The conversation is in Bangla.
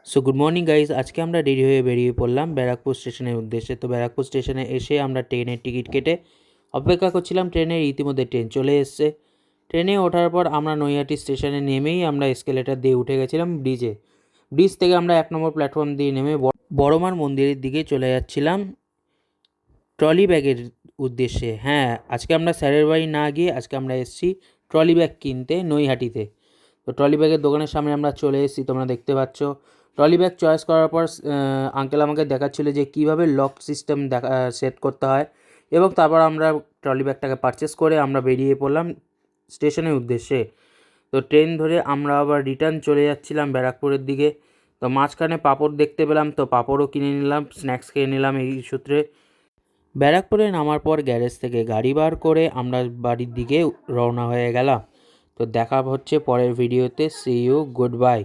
সো গুড মর্নিং গাইজ, আজকে আমরা দেরি হয়ে বেরিয়ে পড়লাম ব্যারাকপুর স্টেশনের উদ্দেশ্যে। তো ব্যারাকপুর স্টেশনে এসে আমরা ট্রেনের টিকিট কেটে অপেক্ষা করছিলাম। ট্রেনের ইতিমধ্যে ট্রেন চলে এসছে। ট্রেনে ওঠার পর আমরা নৈহাটি স্টেশনে নেমেই আমরা এসকেলেটার দিয়ে উঠে গেছিলাম ব্রিজ থেকে আমরা 1 নম্বর প্ল্যাটফর্ম দিয়ে নেমে বড়মার মন্দিরের দিকে চলে যাচ্ছিলাম ট্রলি ব্যাগের উদ্দেশ্যে। হ্যাঁ, আজকে আমরা স্যারের বাড়ি না গিয়ে আজকে আমরা এসেছি ট্রলি ব্যাগ কিনতে নৈহাটিতে। তো ট্রলি ব্যাগের দোকানের সামনে আমরা চলে এসেছি, তোমরা দেখতে পাচ্ছ। ট্রলি ব্যাগ চয়েস করার পর আঙ্কেল আমাকে দেখাচ্ছিল যে কীভাবে লক সিস্টেম সেট করতে হয়, এবং তারপর আমরা ট্রলি ব্যাগটাকে পারচেস করে আমরা বেরিয়ে পড়লাম স্টেশনের উদ্দেশ্যে। তো ট্রেন ধরে আমরা আবার রিটার্ন চলে যাচ্ছিলাম ব্যারাকপুরের দিকে। তো মাঝখানে পাঁপড় দেখতে পেলাম, তো পাঁপড়ও কিনে নিলাম, স্ন্যাক্স খেয়ে নিলাম। এই সূত্রে ব্যারাকপুরে নামার পর গ্যারেজ থেকে গাড়ি বার করে আমরা বাড়ির দিকে রওনা হয়ে গেলাম। তো দেখা হচ্ছে পরের ভিডিওতে। See you, good by.